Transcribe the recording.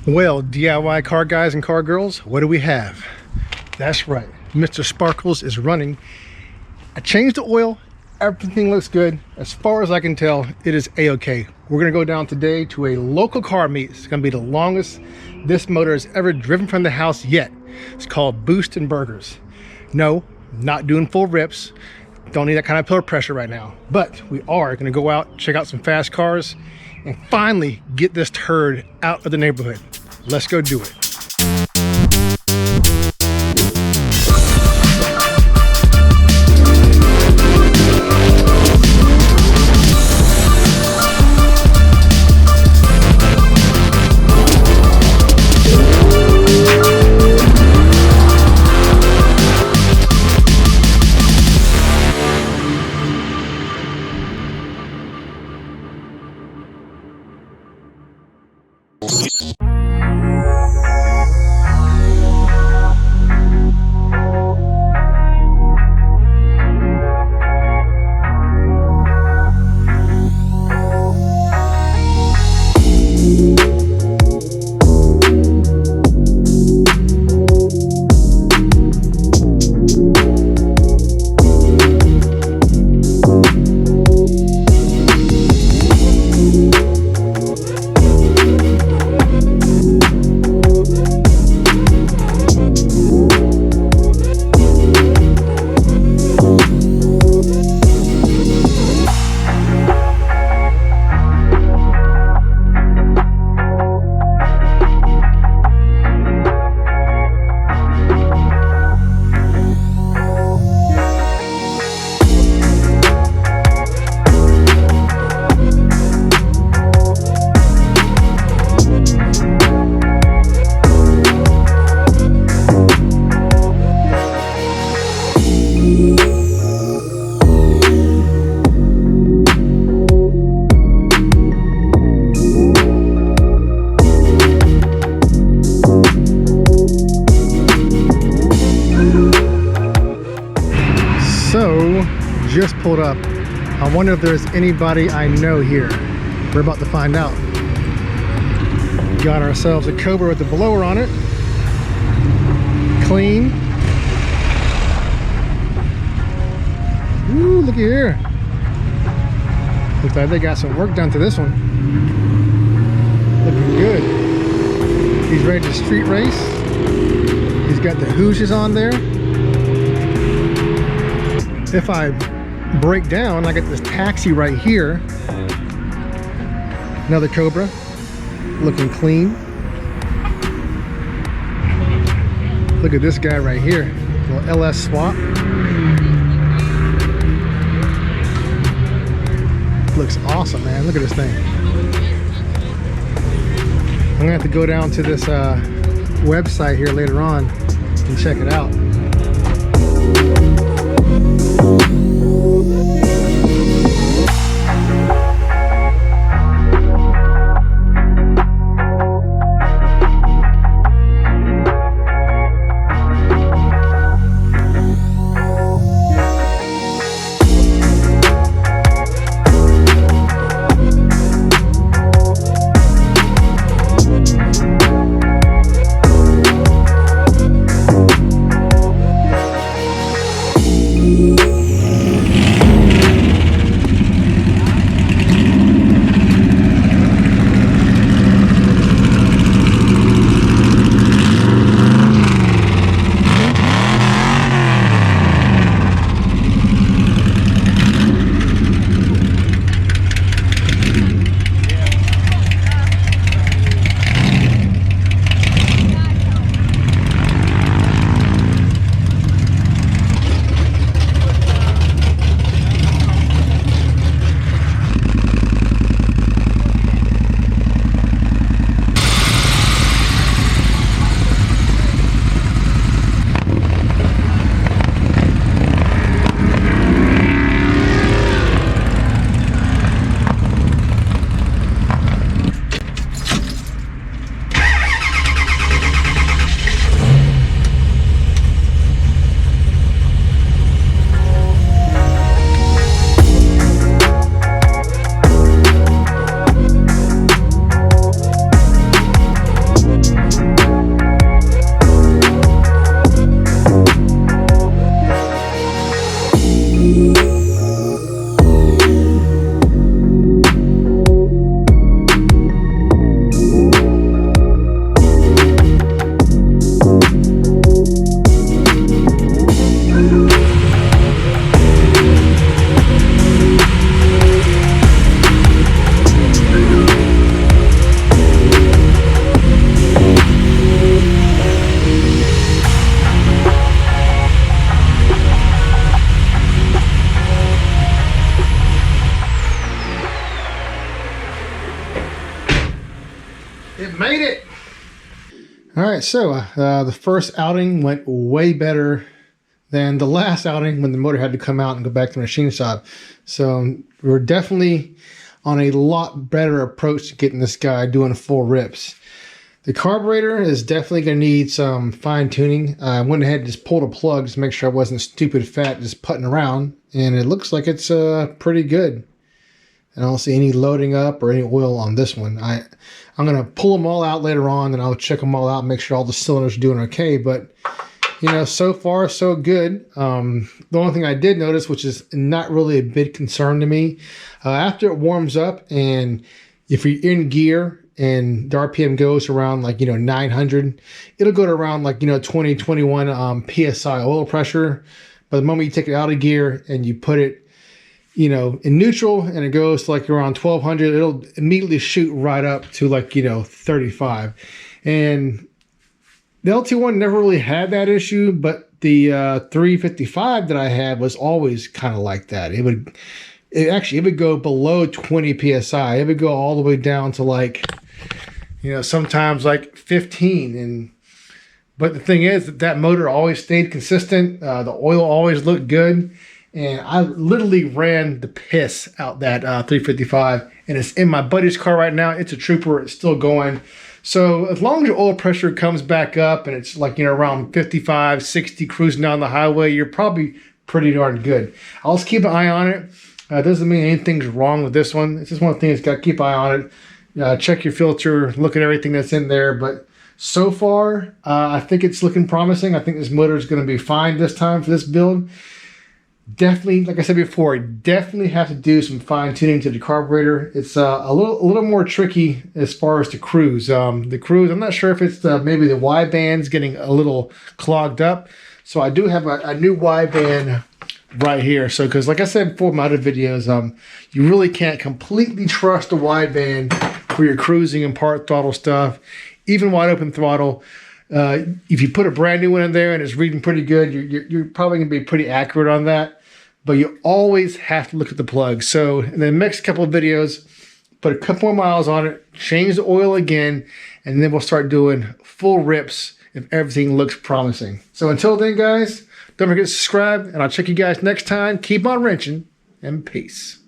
Well, DIY car guys and car girls, what do we have? That's right, Mr. Sparkles is running. I changed the oil, everything looks good. As far as I can tell, it is a-okay. We're gonna go down today to a local car meet. It's gonna be the longest this motor has ever driven from the house yet. It's called Boost and Burgers. No, not doing full rips. Don't need that kind of peer pressure right now. But we are gonna go out, check out some fast cars, and finally get this turd out of the neighborhood. Let's go do it. So, just pulled up. I wonder if there's anybody I know here. We're about to find out. Got ourselves a Cobra with the blower on it. Clean. Ooh, looky here. Looks like they got some work done to this one. Looking good. He's ready to street race. He's got the hooshes on there. If I break down, I get this taxi right here. Another Cobra, looking clean. Look at this guy right here, little LS swap. Looks awesome, man. Look at this thing. I'm gonna have to go down to this website here later on and check it out. It made it. All right, so the first outing went way better than the last outing when the motor had to come out and go back to the machine shop. So we're definitely on a lot better approach to getting this guy doing full rips. The carburetor is definitely going to need some fine tuning. I went ahead and just pulled a plug just to make sure I wasn't stupid fat just putting around, and it looks like it's pretty good. I don't see any loading up or any oil on this one. I'm going to pull them all out later on, and I'll check them all out and make sure all the cylinders are doing okay. But, you know, so far, so good. The only thing I did notice, which is not really a big concern to me, after it warms up and if you're in gear and the RPM goes around like, 900, it'll go to around like, 20, 21 PSI oil pressure. But the moment you take it out of gear and you put it, in neutral and it goes to like around 1200, it'll immediately shoot right up to like, 35. And the LT1 never really had that issue, but the 355 that I had was always kind of like that. It would go below 20 PSI. It would go all the way down to like, sometimes like 15. But the thing is that motor always stayed consistent. The oil always looked good. And I literally ran the piss out that 355. And it's in my buddy's car right now. It's a trooper. It's still going. So as long as your oil pressure comes back up and it's like, around 55, 60 cruising down the highway, you're probably pretty darn good. I'll just keep an eye on it. Doesn't mean anything's wrong with this one. It's just one thing that's got to keep an eye on it. Check your filter, look at everything that's in there. But so far, I think it's looking promising. I think this motor is going to be fine this time for this build. Definitely, like I said before, definitely have to do some fine tuning to the carburetor. It's a little more tricky as far as the cruise. The cruise, I'm not sure if it's maybe the wideband's getting a little clogged up. So I do have a new wideband right here. So, because like I said before in my other videos, you really can't completely trust the wideband for your cruising and part throttle stuff. Even wide open throttle. If you put a brand new one in there and it's reading pretty good, you're probably going to be pretty accurate on that. But you always have to look at the plug. So in the next couple of videos, put a couple more miles on it, change the oil again, and then we'll start doing full rips if everything looks promising. So until then, guys, don't forget to subscribe, and I'll check you guys next time. Keep on wrenching, and peace.